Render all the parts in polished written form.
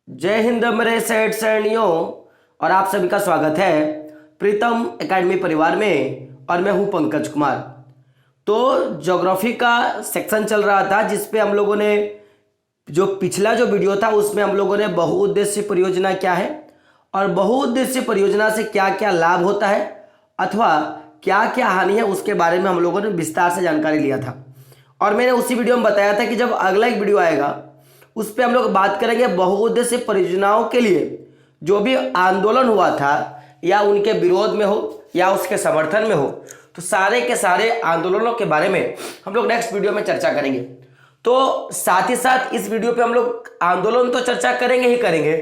जय हिंद मेरे सेठ सैनियों। और आप सभी का स्वागत है प्रीतम एकेडमी परिवार में। और मैं हूं पंकज कुमार। तो ज्योग्राफी का सेक्शन चल रहा था जिसपे हम लोगों ने जो पिछला जो वीडियो था उसमें हम लोगों ने बहुउद्देशीय परियोजना क्या है और बहुउद्देशीय परियोजना से क्या क्या लाभ होता है अथवा क्या क्या हानि है उसके बारे में हम लोगों ने विस्तार से जानकारी लिया था। और मैंने उसी वीडियो में बताया था कि जब अगला एक वीडियो आएगा उस पर हम लोग बात करेंगे बहुउद्देशीय परियोजनाओं के लिए जो भी आंदोलन हुआ था या उनके विरोध में हो या उसके समर्थन में हो, तो सारे के सारे आंदोलनों के बारे में हम लोग नेक्स्ट वीडियो में चर्चा करेंगे। तो साथ ही साथ इस वीडियो पे हम लोग आंदोलन तो चर्चा करेंगे ही करेंगे,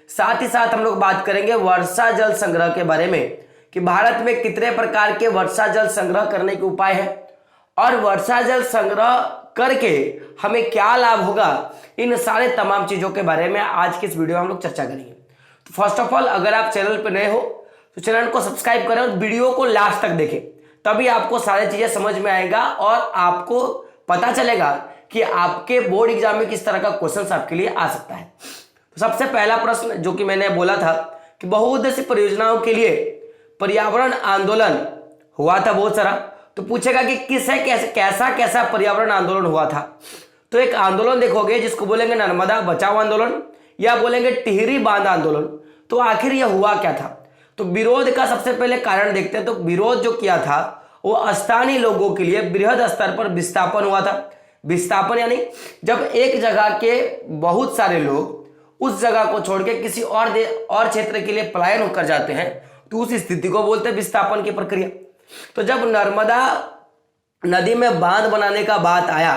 साथ ही साथ हम लोग बात करेंगे वर्षा जल संग्रह के बारे में कि भारत में कितने प्रकार के वर्षा जल संग्रह करने के उपाय है और वर्षा जल संग्रह करके हमें क्या लाभ होगा। इन सारे तमाम चीजों के बारे में आज की इस वीडियो में हम लोग चर्चा करेंगे। तो फर्स्ट ऑफ ऑल, अगर आप चैनल पर नए हो तो चैनल को सब्सक्राइब करें और वीडियो को लास्ट तक देखें, तभी आपको सारी चीजें समझ में आएगा और आपको पता चलेगा कि आपके बोर्ड एग्जाम में किस तरह का क्वेश्चन आपके लिए आ सकता है। तो सबसे पहला प्रश्न जो कि मैंने बोला था कि बहुउद्देशीय परियोजनाओं के लिए पर्यावरण आंदोलन हुआ था बहुत सारा, तो पूछेगा कि किसे कैसा कैसा पर्यावरण आंदोलन हुआ था। तो एक आंदोलन देखोगे जिसको बोलेंगे नर्मदा बचाओ आंदोलन या बोलेंगे टिहरी बांध आंदोलन। तो आखिर यह हुआ क्या था? तो विरोध का सबसे पहले कारण देखते हैं। तो विरोध जो किया था वो स्थानीय लोगों के लिए बृहद स्तर पर विस्थापन हुआ था। विस्थापन यानी जब एक जगह के बहुत सारे लोग उस जगह को छोड़ के किसी और क्षेत्र के लिए पलायन होकर जाते हैं तो उस स्थिति को बोलते हैं विस्थापन की प्रक्रिया। तो जब नर्मदा नदी में बांध बनाने का बात आया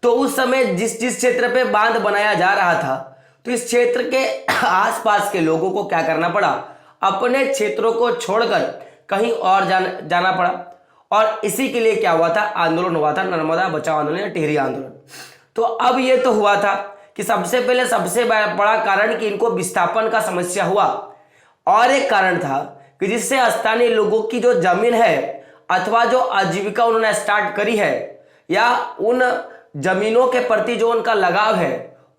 तो उस समय जिस जिस क्षेत्र पे बांध बनाया जा रहा था तो इस क्षेत्र के आसपास के लोगों को क्या करना पड़ा, अपने क्षेत्रों को छोड़कर कहीं और जाना पड़ा। और इसी के लिए क्या हुआ था, आंदोलन हुआ था, नर्मदा बचाओ आंदोलन या टिहरी आंदोलन। तो अब ये तो हुआ था कि सबसे पहले सबसे बड़ा कारण कि इनको विस्थापन का समस्या हुआ, और एक कारण था कि जिससे स्थानीय लोगों की जो जमीन है अथवा जो आजीविका उन्होंने स्टार्ट करी है या उन जमीनों के प्रति जो उनका लगाव है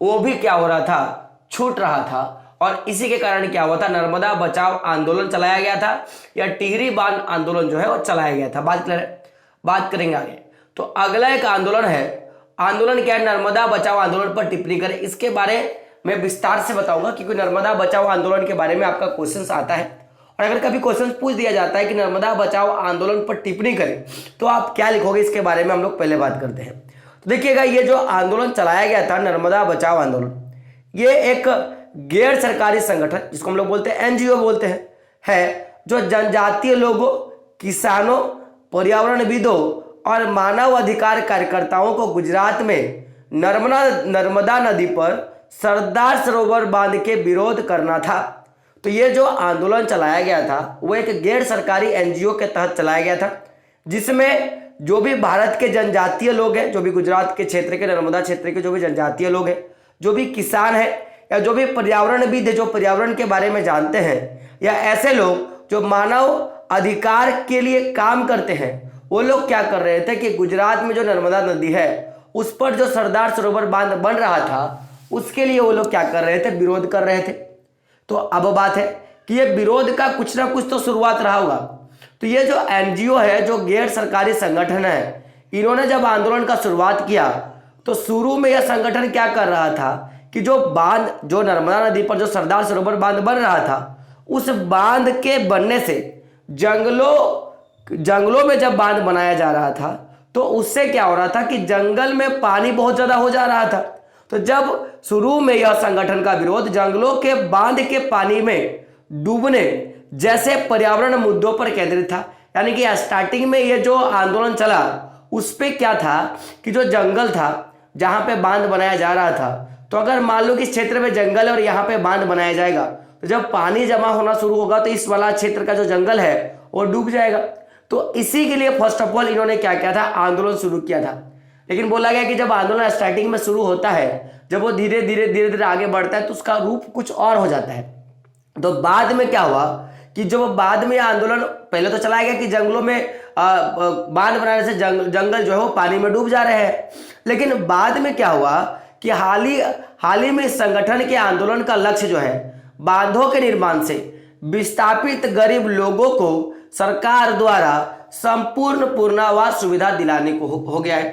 वो भी क्या हो रहा था, छूट रहा था। और इसी के कारण क्या हुआ था, नर्मदा बचाओ आंदोलन चलाया गया था या टिहरी बांध आंदोलन जो है वो चलाया गया था। बात करेंगे आगे। तो अगला एक आंदोलन है, आंदोलन क्या है, नर्मदा बचाओ आंदोलन पर टिप्पणी करें। इसके बारे में विस्तार से बताऊंगा क्योंकि नर्मदा बचाओ आंदोलन के बारे में आपका क्वेश्चन आता है और अगर कभी क्वेश्चन पूछ दिया जाता है कि नर्मदा बचाओ आंदोलन पर टिप्पणी करें तो आप क्या लिखोगे, इसके बारे में हम लोग पहले बात करते हैं। तो देखिएगा, ये जो आंदोलन चलाया गया था नर्मदा बचाओ आंदोलन, ये एक गैर सरकारी संगठन जिसको हम लोग बोलते हैं एनजीओ बोलते हैं, है जो जनजातीय लोगों, किसानों, पर्यावरणविदों और मानव अधिकार कार्यकर्ताओं को गुजरात में नर्मदा नदी पर सरदार सरोवर बांध के विरोध करना था। तो ये जो आंदोलन चलाया गया था वो एक गैर सरकारी एनजीओ के तहत चलाया गया था जिसमें जो भी भारत के जनजातीय लोग हैं, जो भी गुजरात के क्षेत्र के नर्मदा क्षेत्र के जो भी जनजातीय लोग हैं, जो भी किसान हैं या जो भी पर्यावरणविद है जो पर्यावरण के बारे में जानते हैं या ऐसे लोग जो मानव अधिकार के लिए काम करते हैं, वो लोग क्या कर रहे थे कि गुजरात में जो नर्मदा नदी है उस पर जो सरदार सरोवर बांध बन रहा था उसके लिए वो लोग क्या कर रहे थे, विरोध कर रहे थे। तो अब बात है कि ये विरोध का कुछ ना कुछ तो शुरुआत रहा होगा। तो ये जो एनजीओ है, जो गैर सरकारी संगठन है, इन्होंने जब आंदोलन का शुरुआत किया तो शुरू में यह संगठन क्या कर रहा था कि जो बांध, जो नर्मदा नदी पर जो सरदार सरोवर बांध बन रहा था उस बांध के बनने से जंगलों में जब बांध बनाया जा रहा था तो उससे क्या हो रहा था कि जंगल में पानी बहुत ज्यादा हो जा रहा था। तो जब शुरू में यह संगठन का विरोध जंगलों के बांध के पानी में डूबने जैसे पर्यावरण मुद्दों पर केंद्रित था, यानी कि स्टार्टिंग में ये जो आंदोलन चला उस पे क्या था कि जो जंगल था जहां पे बांध बनाया जा रहा था, तो अगर मान लो कि इस क्षेत्र में जंगल है और यहाँ पे बांध बनाया जाएगा तो जब पानी जमा होना शुरू होगा तो इस वाला क्षेत्र का जो जंगल है वो डूब जाएगा। तो इसी के लिए फर्स्ट ऑफ ऑल इन्होंने क्या किया था, आंदोलन शुरू किया था। लेकिन बोला गया कि जब आंदोलन स्टार्टिंग में शुरू होता है, जब वो धीरे धीरे आगे बढ़ता है तो उसका रूप कुछ और हो जाता है। तो बाद में क्या हुआ कि जब बाद में आंदोलन पहले तो चलाया गया कि जंगलों में बांध बनाने से जंगल जो है वो पानी में डूब जा रहे हैं, लेकिन बाद में क्या हुआ कि हाल ही में इस संगठन के आंदोलन का लक्ष्य जो है बांधों के निर्माण से विस्थापित गरीब लोगों को सरकार द्वारा संपूर्ण पूर्णावास सुविधा दिलाने को हो गया है।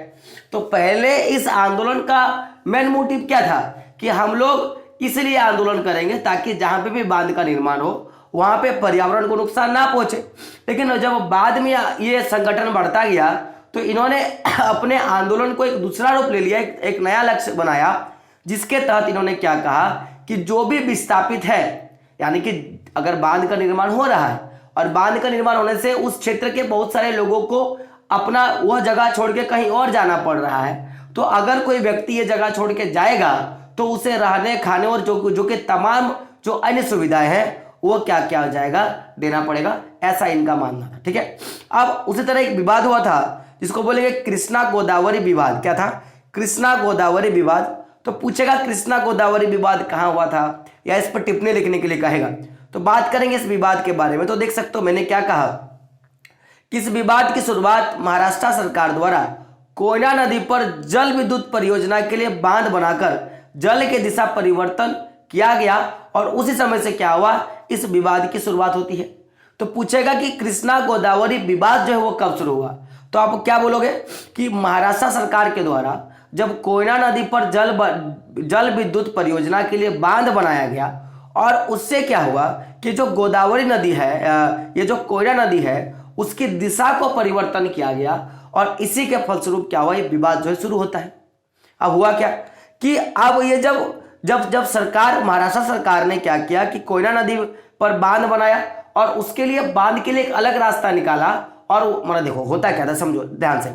तो पहले इस आंदोलन का मेन मोटिव क्या था कि हम लोग इसलिए आंदोलन करेंगे ताकि जहां पे भी बांध का निर्माण हो वहां पे पर्यावरण को नुकसान ना पहुंचे। लेकिन जब बाद में ये संगठन बढ़ता गया तो इन्होंने अपने आंदोलन को एक दूसरा रूप ले लिया, एक नया लक्ष्य बनाया, जिसके तहत इन्होंने क्या कहा कि जो भी विस्थापित है, यानी कि अगर बांध का निर्माण हो रहा है और बांध का निर्माण होने से उस क्षेत्र के बहुत सारे लोगों को अपना वह जगह छोड़ के कहीं और जाना पड़ रहा है, तो अगर कोई व्यक्ति ये जगह छोड़ के जाएगा तो उसे रहने खाने और जो कि तमाम जो अन्य सुविधाएं हैं वो क्या क्या हो जाएगा, देना पड़ेगा, ऐसा इनका मानना था। ठीक है। अब उसी तरह एक विवाद हुआ था जिसको बोलेंगे कृष्णा गोदावरी विवाद। क्या था? कृष्णा गोदावरी विवाद। तो पूछेगा कृष्णा गोदावरी विवाद कहाँ हुआ था या इस पर टिप्पणी लिखने के लिए कहेगा। तो बात करेंगे इस विवाद के बारे में। तो देख सकते हो मैंने क्या कहा कि इस विवाद की शुरुआत महाराष्ट्र सरकार द्वारा कोयना नदी पर जल विद्युत परियोजना के लिए बांध बनाकर जल के दिशा परिवर्तन किया गया और उसी समय से क्या हुआ, इस विवाद की शुरुआत होती है। तो पूछेगा कि कृष्णा गोदावरी विवाद जो है वो कब शुरू हुआ। तो आप क्या बोलोगे कि महाराष्ट्र सरकार के द्वारा जब कोयना नदी पर जल विद्युत परियोजना के लिए बांध बनाया गया और उससे क्या हुआ कि जो गोदावरी नदी है, ये जो कोयना नदी है, उसकी दिशा को परिवर्तन किया गया और इसी के फलस्वरूप क्या हुआ, ये विवाद जो है शुरू होता है। अब हुआ क्या कि अब ये जब सरकार, महाराष्ट्र सरकार ने क्या किया कि कोयना नदी पर बांध बनाया और उसके लिए बांध के लिए एक अलग रास्ता निकाला। और मतलब देखो होता क्या था, समझो ध्यान से।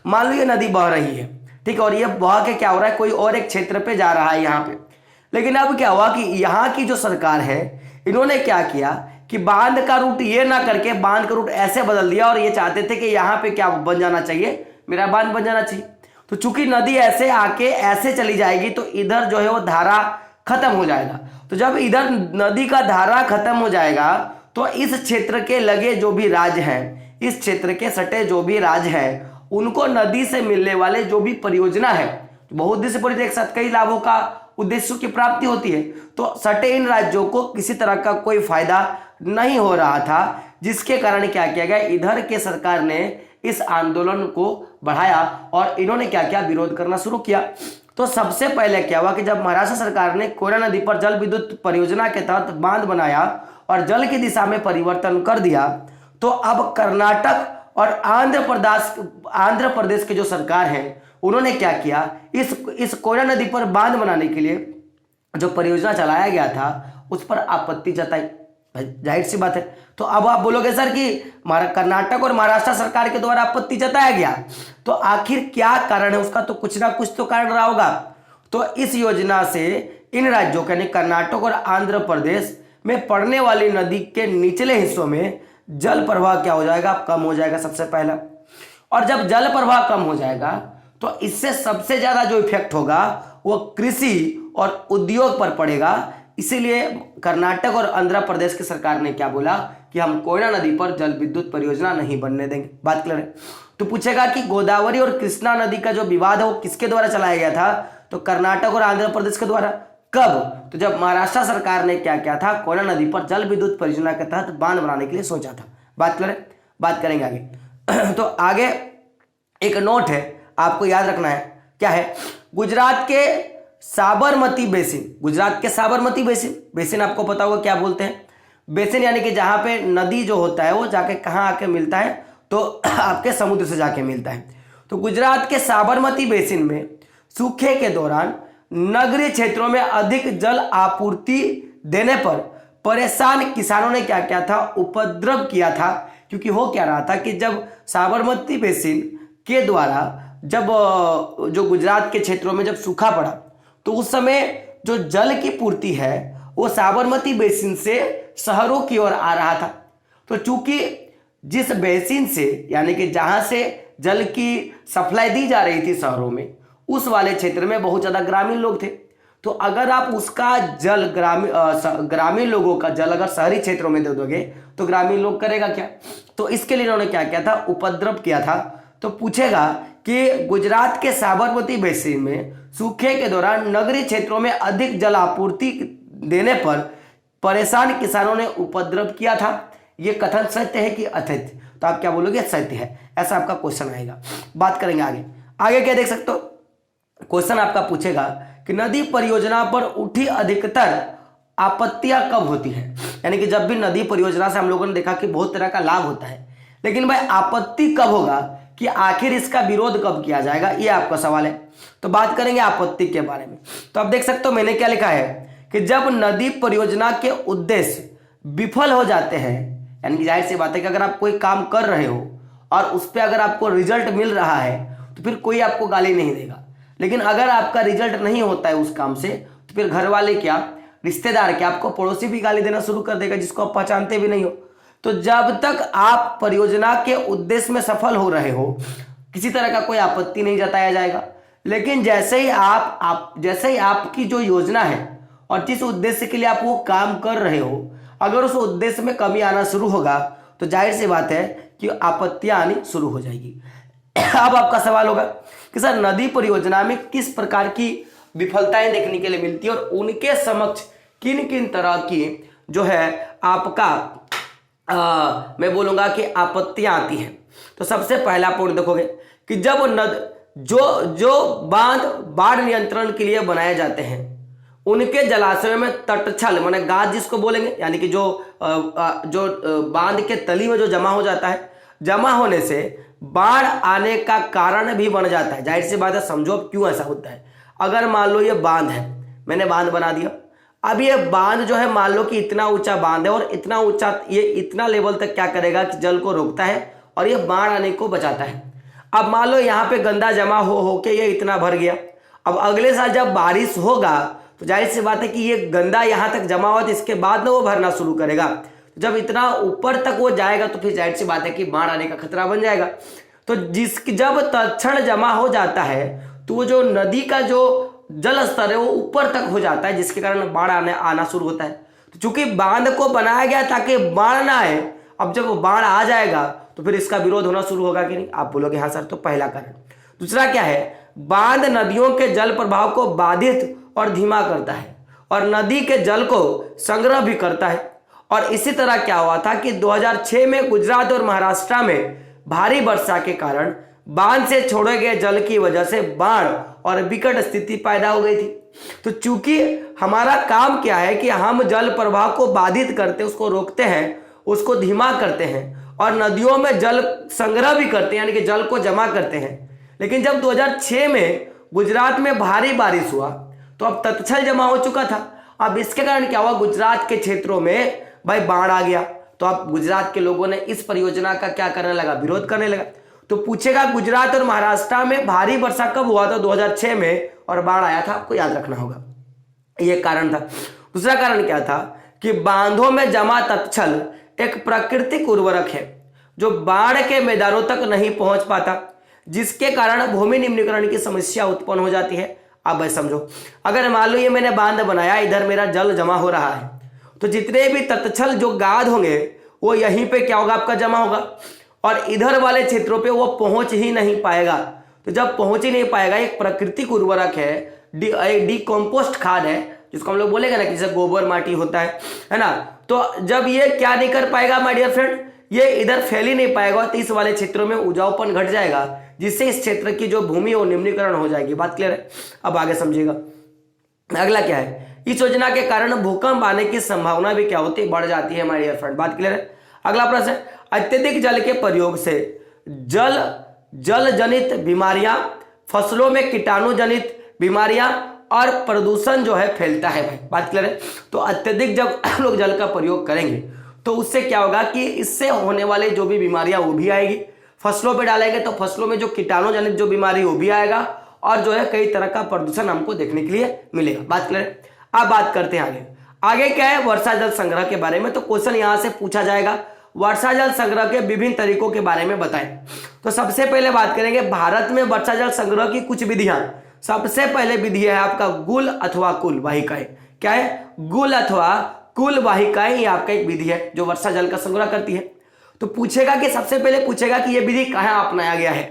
मान लो ये नदी बह रही है, ठीक है, और ये बह के क्या हो रहा है, कोई और एक क्षेत्र पे जा रहा है यहाँ पे। लेकिन अब क्या हुआ कि यहाँ की जो सरकार है इन्होंने क्या किया कि बांध का रूट ये ना करके बांध का रूट ऐसे बदल दिया और ये चाहते थे कि यहाँ पे क्या बन जाना चाहिए, मेरा बांध बन जाना चाहिए। तो चूंकि नदी ऐसे आके ऐसे चली जाएगी तो इधर जो है वो धारा खत्म हो जाएगा। तो जब इधर नदी का धारा खत्म हो जाएगा तो इस क्षेत्र के लगे जो भी राज्य हैं, इस क्षेत्र के सटे जो भी राज्य हैं, उनको नदी से मिलने वाले जो भी परियोजना है, बहुउद्देश्य परियोजना एक साथ कई लाभों का उद्देश्यों की प्राप्ति होती है, तो सटे इन राज्यों को किसी तरह का कोई फायदा नहीं हो रहा था, जिसके कारण क्या किया गया, इधर के सरकार ने इस आंदोलन को बढ़ाया और इन्होंने क्या किया, विरोध करना शुरू किया। तो सबसे पहले क्या हुआ कि जब महाराष्ट्र सरकार ने कोयना नदी पर जल विद्युत परियोजना के तहत बांध बनाया और जल की दिशा में परिवर्तन कर दिया, तो अब कर्नाटक और आंध्र प्रदेश के जो सरकार है उन्होंने क्या किया, इस कोयना नदी पर बांध बनाने के लिए जो परियोजना चलाया गया था उस पर आपत्ति जताई। जाहिर सी बात है। तो अब आप बोलोगे सर कि कर्नाटक और महाराष्ट्र सरकार के द्वारा आपत्ति जताया गया, तो आखिर क्या कारण है उसका, तो कुछ ना कुछ तो कारण रहा होगा। तो इस योजना से इन राज्यों यानी कर्नाटक और आंध्र प्रदेश में पड़ने वाली नदी के निचले हिस्सों में जल प्रवाह क्या हो जाएगा, कम हो जाएगा सबसे पहला। और जब जल प्रवाह कम हो जाएगा तो इससे सबसे ज्यादा जो इफेक्ट होगा वो कृषि और उद्योग पर पड़ेगा। इसीलिए कर्नाटक और आंध्र प्रदेश की सरकार ने क्या बोला कि हम कोयना नदी पर जल विद्युत परियोजना नहीं बनने देंगे। बात क्लियर है। तो पूछेगा कि गोदावरी और कृष्णा नदी का जो विवाद है वो किसके द्वारा चलाया गया था, तो कर्नाटक और आंध्र प्रदेश के द्वारा। कब? तो जब महाराष्ट्र सरकार ने क्या किया था, कोयना नदी पर जल विद्युत परियोजना के तहत बांध बनाने के लिए सोचा था। बात क्लियर है। बात करेंगे आगे। तो आगे एक नोट है, आपको याद रखना है, क्या है, गुजरात के साबरमती बेसिन, गुजरात के साबरमती बेसिन, बेसिन आपको पता होगा क्या बोलते हैं, बेसिन यानी कि जहां पे नदी जो होता है वो जाके कहां आके मिलता है, तो आपके समुद्र से जाके मिलता है। तो गुजरात के साबरमती बेसिन में सूखे के दौरान नगरीय क्षेत्रों में अधिक जल आपूर्ति देने पर परेशान किसानों ने क्या किया था, उपद्रव किया था। क्योंकि हो क्या रहा था कि जब साबरमती बेसिन के द्वारा जब जो गुजरात के क्षेत्रों में जब सूखा पड़ा तो उस समय जो जल की पूर्ति है वो साबरमती बेसिन से शहरों की ओर आ रहा था। तो चूंकि जिस बेसिन से यानी कि जहां से जल की सप्लाई दी जा रही थी शहरों में, उस वाले क्षेत्र में बहुत ज्यादा ग्रामीण लोग थे। तो अगर आप उसका जल ग्रामीण लोगों का जल अगर शहरी क्षेत्रों में दे दोगे तो ग्रामीण लोग करेगा क्या। तो इसके लिए इन्होंने क्या किया था, उपद्रव किया था। तो पूछेगा कि गुजरात के साबरमती बेसिन में सूखे के दौरान नगरीय क्षेत्रों में अधिक जल आपूर्ति देने पर परेशान किसानों ने उपद्रव किया था। यह कथन सत्य है कि अतथ्य? तो आप क्या बोलोगे? सत्य है। ऐसा आपका क्वेश्चन आएगा। बात करेंगे आगे। आगे क्या देख सकते हो, क्वेश्चन आपका पूछेगा कि नदी परियोजना पर उठी अधिकतर आपत्तियां कब होती है। यानी कि जब भी नदी परियोजना से हम लोगों ने देखा कि बहुत तरह का लाभ होता है, लेकिन भाई आपत्ति कब होगा, कि आखिर इसका विरोध कब किया जाएगा, ये आपका सवाल है। तो बात करेंगे आपत्ति के बारे में। तो आप देख सकते हो मैंने क्या लिखा है कि जब नदी परियोजना के उद्देश्य विफल हो जाते हैं, यानी कि जाहिर सी बात है कि अगर आप कोई काम कर रहे हो और उस पर अगर आपको रिजल्ट मिल रहा है तो फिर कोई आपको गाली नहीं देगा। लेकिन अगर आपका रिजल्ट नहीं होता है उस काम से, तो फिर घर वाले क्या, रिश्तेदार क्या, आपको पड़ोसी भी गाली देना शुरू कर देगा जिसको आप पहचानते भी नहीं हो। तो जब तक आप परियोजना के उद्देश्य में सफल हो रहे हो, किसी तरह का कोई आपत्ति नहीं जताया जाएगा। लेकिन जैसे ही आपकी जो योजना है और जिस उद्देश्य के लिए आप वो काम कर रहे हो, अगर उस उद्देश्य में कमी आना शुरू होगा तो जाहिर सी बात है कि आपत्तियां आनी शुरू हो जाएगी। अब आपका सवाल होगा कि सर नदी परियोजना में किस प्रकार की विफलताएं देखने के लिए मिलती है और उनके समक्ष किन किन तरह की जो है आपका मैं बोलूंगा कि आपत्तियां आती हैं। तो सबसे पहला पॉइंट देखोगे कि जब जो बांध बाढ़ नियंत्रण के लिए बनाए जाते हैं, उनके जलाशयों में तटछल माने गाद जिसको बोलेंगे, यानी कि जो बांध के तली में जो जमा हो जाता है, जमा होने से बाढ़ आने का कारण भी बन जाता है। जाहिर सी बात है, समझो अब क्यों ऐसा होता है। अगर मान लो ये बांध है, मैंने बांध बना दिया, अब ये बांध जो है मान लो कि इतना ऊंचा बांध है और इतना ऊंचा ये इतना लेवल तक क्या करेगा कि जल को रोकता है और ये बाढ़ आने को बचाता है। अब मान लो यहाँ पे गंदा जमा हो के ये इतना भर गया। अब अगले साल जब बारिश होगा तो जाहिर सी बात है कि ये गंदा यहाँ तक जमा हुआ, तो इसके बाद ना वो भरना शुरू करेगा। जब इतना ऊपर तक वो जाएगा तो फिर जाहिर सी बात है कि बाढ़ आने का खतरा बन जाएगा। तो जब तत्क्षण जमा हो जाता है तो वो जो नदी का जो जल स्तर है वो ऊपर तक हो जाता है, जिसके कारण बाढ़ आना शुरू होता है। तो चूंकि बांध को बनाया गया ताकि बाढ़ ना आए, अब जब वो बाढ़ आ जाएगा तो फिर इसका विरोध होना शुरू होगा कि नहीं? आप बोलोगे हाँ सर। तो पहला कारण। दूसरा क्या है, बांध नदियों के जल प्रवाह को बाधित और धीमा करता है और नदी के जल को संग्रह भी करता है। और इसी तरह क्या हुआ था कि 2006 में गुजरात और महाराष्ट्र में भारी वर्षा के कारण बांध से छोड़े गए जल की वजह से बाढ़ और विकट स्थिति पैदा हो गई थी। तो चूंकि हमारा काम क्या है कि हम जल प्रवाह को बाधित करते, उसको रोकते हैं, उसको धीमा करते हैं और नदियों में जल संग्रह भी करते हैं, यानी कि जल को जमा करते हैं। लेकिन जब 2006 में गुजरात में भारी बारिश हुआ तो अब तत्क्षण जमा हो चुका था। अब इसके कारण क्या हुआ, गुजरात के क्षेत्रों में भाई बाढ़ आ गया। तो अब गुजरात के लोगों ने इस परियोजना का क्या करने लगा, विरोध करने लगा। तो पूछेगा गुजरात और महाराष्ट्र में भारी वर्षा कब हुआ था? 2006 में, और बाढ़ आया था, आपको याद रखना होगा। यह कारण था। दूसरा कारण क्या था कि बांधों में जमा तत्क्षल एक प्राकृतिक उर्वरक है जो बाढ़ के मैदानों तक नहीं पहुंच पाता, जिसके कारण भूमि निम्नीकरण की समस्या उत्पन्न हो जाती है। अब भाई समझो, अगर मान लो ये मैंने बांध बनाया, इधर मेरा जल जमा हो रहा है, तो जितने भी तत्क्षल जो गाद होंगे वो यहीं पे क्या होगा, आपका जमा होगा, और इधर वाले क्षेत्रों पे वो पहुंच ही नहीं पाएगा। तो जब पहुंच ही नहीं पाएगा, एक प्राकृतिक उर्वरक है, डिकम्पोस्ट खाद है, जिसको हम लोग बोलेंगे ना कि जैसे गोबर माटी होता है ना। तो जब ये क्या नहीं कर पाएगा माय डियर फ्रेंड, ये इधर फैल ही नहीं पाएगा, तो इस वाले क्षेत्रों में उपजाऊपन घट जाएगा, जिससे इस क्षेत्र की जो भूमि है वो निम्नीकरण हो जाएगी। बात क्लियर है? अब आगे समझिएगा। अगला क्या है, इस योजना के कारण भूकंप आने की संभावना भी क्या होती है, बढ़ जाती है माय डियर फ्रेंड। बात क्लियर है? अगला प्रश्न है, अत्यधिक जल के प्रयोग से जल जनित बीमारियां, फसलों में कीटाणु जनित बीमारियां और प्रदूषण जो है फैलता है। भाई बात क्लियर है? तो अत्यधिक जब लोग जल का प्रयोग करेंगे तो उससे क्या होगा कि इससे होने वाले जो भी बीमारियां वो भी आएगी। फसलों पे डालेंगे तो फसलों में जो कीटाणु जनित जो बीमारी वो भी आएगा, और जो है कई तरह का प्रदूषण हमको देखने के लिए मिलेगा। बात क्लियर है? अब बात करते हैं आगे क्या है, वर्षा जल संग्रह के बारे में। तो क्वेश्चन यहां से पूछा जाएगा, वर्षा जल संग्रह के विभिन्न तरीकों के बारे में बताएं। तो सबसे पहले बात करेंगे भारत में वर्षा जल संग्रह की कुछ विधियां। सबसे पहले विधि है आपका गुल अथवा कुल वाहिकाएं। क्या है? गुल अथवा कुल वाहिकाएं, ये आपका एक विधि है जो वर्षा जल का संग्रह करती है। तो पूछेगा कि सबसे पहले पूछेगा कि यह विधि कहां अपनाया गया है।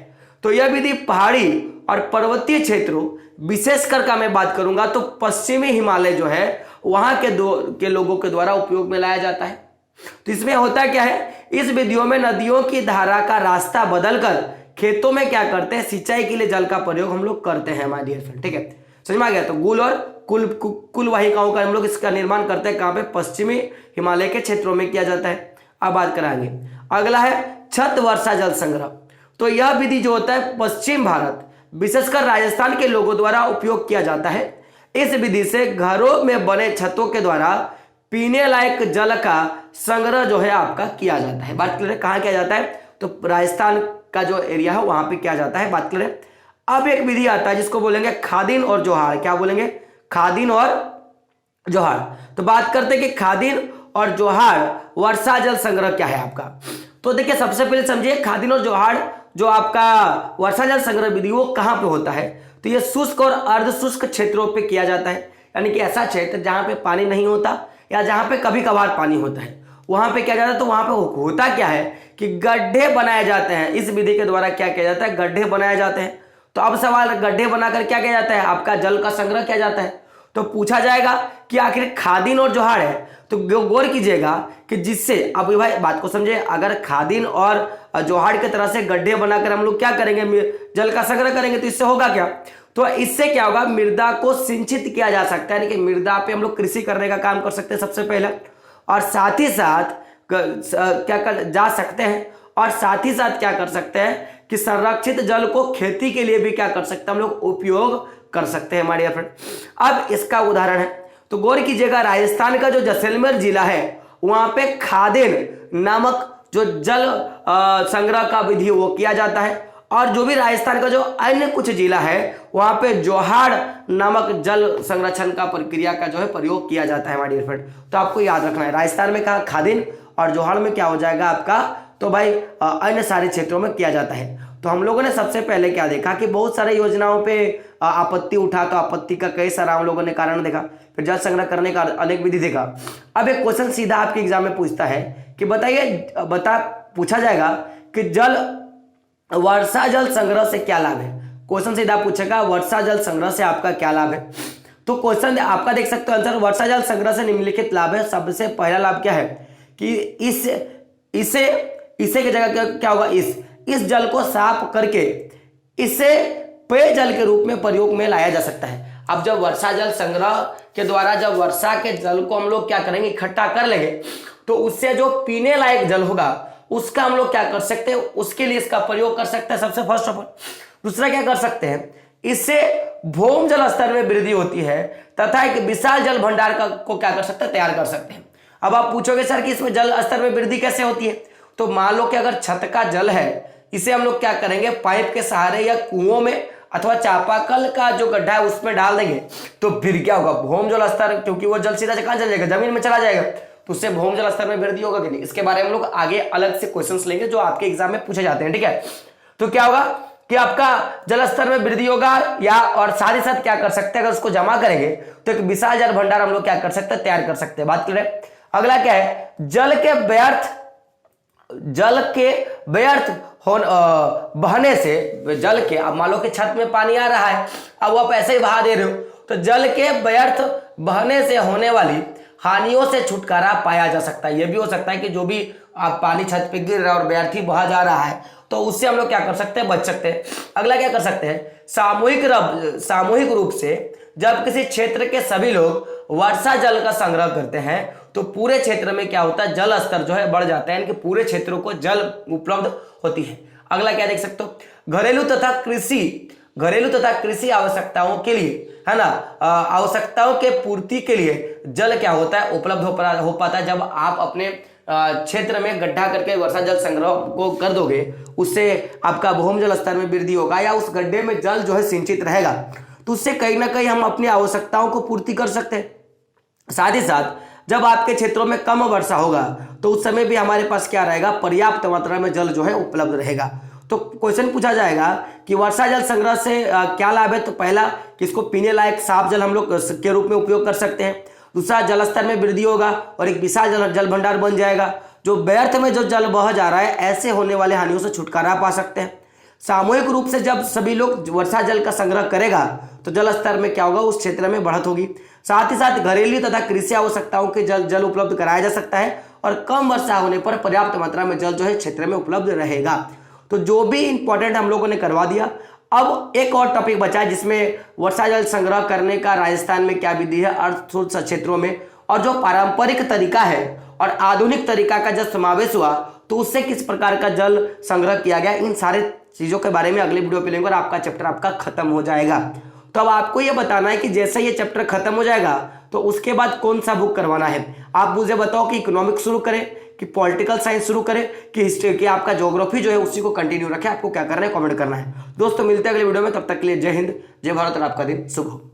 तो यह विधि पहाड़ी और पर्वतीय क्षेत्रों विशेषकर का मैं बात करूंगा तो पश्चिमी हिमालय जो है वहां के लोगों के द्वारा उपयोग में लाया जाता है। तो इसमें होता क्या है, इस विधियों में नदियों की धारा का रास्ता बदलकर खेतों में क्या करते हैं, सिंचाई के लिए जल का प्रयोग हम लोग करते हैं माय डियर फ्रेंड। ठीक है, समझ में आ गया। तो गुल और कुल वाहिकाओं का हम लोग इसका निर्माण करते हैं कहां पे, पश्चिमी हिमालय के क्षेत्रों में किया जाता है। अब बात कराएंगे, अगला है छत वर्षा जल संग्रह। तो यह विधि जो होता है पश्चिम भारत विशेषकर राजस्थान के लोगों द्वारा उपयोग किया जाता है। इस विधि से घरों में बने छतों के द्वारा पीने लायक जल का संग्रह जो है आपका किया जाता है। बात क्लियर है, कहां किया जाता है, तो राजस्थान का जो एरिया है वहां पे किया जाता है। बात क्लियर है। अब एक विधि आता है जिसको बोलेंगे खादिन और जोहार। क्या बोलेंगे, खादिन और जोहार। तो बात करते हैं कि खादिन और जोहार वर्षा जल संग्रह क्या है आपका। तो देखिए सबसे पहले समझिए खादिन और जोहार जो आपका वर्षा जल संग्रह विधि वो कहां पे होता है, तो ये शुष्क और अर्ध शुष्क क्षेत्रों पे किया जाता है। यानी कि ऐसा क्षेत्र जहां पे पानी नहीं होता या जहां पे कभी कभार पानी होता है वहां पे किया जाता है। तो वहां पे होता क्या है कि गड्ढे बनाए जाते हैं। इस विधि के द्वारा क्या किया जाता है, गड्ढे बनाए जाते हैं। तो अब सवाल, गड्ढे बनाकर क्या किया जाता है, आपका जल का संग्रह किया जाता है। तो पूछा जाएगा कि आखिर खादिन और जोहार है, तो गौर कीजिएगा कि जिससे, अब भाई बात को समझे, अगर खादिन और जोहार की तरह से गड्ढे बनाकर हम लोग क्या करेंगे, जल का संग्रह करेंगे, तो इससे होगा क्या, तो इससे क्या होगा, मृदा को सिंचित किया जा सकता है। यानी कि मृदा पे हम लोग कृषि करने का काम कर सकते हैं सबसे पहले, और साथ ही साथ क्या कर जा सकते हैं, और साथ ही साथ क्या कर सकते हैं कि संरक्षित जल को खेती के लिए भी क्या कर सकते हैं हम लोग, उपयोग कर सकते हैं हमारे फ्रेंड। अब इसका उदाहरण है, तो गौर कीजिएगा राजस्थान का जो जैसलमेर जिला है वहां पे खादिन नामक जो जल संग्रह का विधि वो किया जाता है, और जो भी राजस्थान का जो अन्य कुछ जिला है वहां पे जोहार नामक जल संरक्षण का प्रक्रिया का जो है प्रयोग किया जाता है हमारे फ्रेंड। तो आपको याद रखना है, राजस्थान में कहा खादिन और जोहार में क्या हो जाएगा आपका, तो भाई अन्य सारे क्षेत्रों में किया जाता है। तो हम लोगों ने सबसे पहले क्या देखा कि बहुत सारे योजनाओं पे आपत्ति उठा, तो आपत्ति का कई सारा हम लोगों ने कारण देखा, फिर जल संग्रह करने का अनेक विधि देखा। अब एक क्वेश्चन सीधा आपके एग्जाम में पूछता है कि बताइए, पूछा जाएगा कि वर्षा जल संग्रह से क्या लाभ है। क्वेश्चन सीधा पूछेगा वर्षा जल संग्रह से आपका क्या लाभ है। तो क्वेश्चन आपका देख सकते हो आंसर, वर्षा जल संग्रह से निम्नलिखित लाभ है। सबसे पहला लाभ क्या है कि इसे की जगह क्या होगा, इस जल को साफ करके इसे पेयजल के रूप में प्रयोग में लाया जा सकता है। अब जब वर्षा जल संग्रह के द्वारा जब वर्षा के जल को हम लोग क्या करेंगे, इकट्ठा कर लेंगे, तो उससे जो पीने लायक जल होगा उसका हम लोग क्या कर सकते हैं, उसके लिए इसका प्रयोग कर सकते हैं सबसे फर्स्ट ऑफ ऑल। दूसरा क्या कर सकते हैं, इससे भौम जल स्तर में वृद्धि होती है तथा एक विशाल जल भंडार को क्या कर सकते हैं, तैयार कर सकते हैं। अब आप पूछोगे सर कि इसमें जल स्तर में वृद्धि कैसे होती है, तो मान लो कि अगर छत का जल है इसे हम लोग क्या करेंगे, पाइप के सहारे या कुओं में अथवा चापाकल का जो गड्ढा है उसमें डाल देंगे, तो फिर क्या होगा, भौम जल स्तर, क्योंकि वो जल सीधा कहां चला जाएगा, जमीन में चला जाएगा, तो उससे भौम जल स्तर में वृद्धि होगा कि नहीं। इसके बारे में हम लोग आगे अलग से क्वेश्चंस लेंगे जो आपके एग्जाम में पूछे जाते हैं। ठीक है, तो क्या होगा कि आपका जल स्तर में वृद्धि होगा, या और साथ ही साथ क्या कर सकते हैं, अगर उसको जमा करेंगे तो एक विशाल जल भंडार हम लोग क्या कर सकते हैं, तैयार कर सकते हैं। बात क्लियर है। अगला क्या है, जल के व्यर्थ बहने से, जल के, अब मान लो कि छत में पानी आ रहा है, अब आप ऐसे ही बहा दे रहे हो, तो जल के व्यर्थ बहने से होने वाली हानियों से छुटकारा पाया जा सकता है। यह भी हो सकता है कि जो भी आप पानी छत पे गिर रहा है और व्यर्थ ही बहा जा रहा है, तो उससे हम लोग क्या कर सकते हैं, बच सकते हैं। अगला क्या कर सकते हैं, सामूहिक रूप से जब किसी क्षेत्र के सभी लोग वर्षा जल का संग्रह करते हैं तो पूरे क्षेत्र में क्या होता है, जल स्तर जो है बढ़ जाता है, यानी कि पूरे क्षेत्रों को जल उपलब्ध होती है। अगला क्या देख सकते हो, घरेलू तथा कृषि आवश्यकताओं के लिए, है ना, आवश्यकताओं के पूर्ति के लिए जल क्या होता है, उपलब्ध हो पाता है। जब आप अपने क्षेत्र में गड्ढा करके वर्षा जल संग्रह को कर दोगे, उससे आपका भौम जल स्तर में वृद्धि होगा, या उस गड्ढे में जल जो है सिंचित रहेगा, तो उससे कहीं ना कहीं हम अपनी आवश्यकताओं को पूर्ति कर सकते हैं। साथ ही साथ जब आपके क्षेत्रों में कम वर्षा होगा तो उस समय भी हमारे पास क्या रहेगा, पर्याप्त मात्रा में जल जो है उपलब्ध रहेगा। तो क्वेश्चन पूछा जाएगा कि वर्षा जल संग्रह से क्या लाभ है, तो पहला कि इसको पीने लायक साफ जल हम लोग के रूप में उपयोग कर सकते हैं। दूसरा, जल स्तर में वृद्धि होगा और एक विशाल जल भंडार बन जाएगा। जो व्यर्थ में जो जल बह जा रहा है, ऐसे होने वाले हानियों से छुटकारा पा सकते हैं। सामूहिक रूप से जब सभी लोग वर्षा जल का संग्रह करेगा तो जल स्तर में क्या होगा, उस क्षेत्र में बढ़त होगी। साथ ही साथ घरेलू तथा कृषि आवश्यकताओं के जल उपलब्ध कराया जा सकता है और कम वर्षा होने पर पर्याप्त मात्रा में जल जो है क्षेत्र में उपलब्ध रहेगा। तो जो भी इंपॉर्टेंट हम लोगों ने करवा दिया। अब एक और टॉपिक बचा है जिसमें वर्षा जल संग्रह करने का राजस्थान में क्या विधि है अर्ध क्षेत्रों में, और जो पारंपरिक तरीका है और आधुनिक तरीका का जब समावेश हुआ तो उससे किस प्रकार का जल संग्रह किया गया, इन सारे चीजों के बारे में अगले वीडियो पे लेंगे और आपका चैप्टर आपका खत्म हो जाएगा। तो अब आपको यह बताना है कि जैसे ये चैप्टर खत्म हो जाएगा तो उसके बाद कौन सा बुक करवाना है। आप मुझे बताओ कि इकोनॉमिक्स शुरू करें कि पॉलिटिकल साइंस शुरू करें कि हिस्ट्री की आपका ज्योग्राफी जो है उसी को कंटिन्यू रखें। आपको क्या करना है, कमेंट करना है। दोस्तों मिलते हैं अगले वीडियो में, तब तक के लिए जय हिंद, जय भारत और आपका दिन शुभ हो।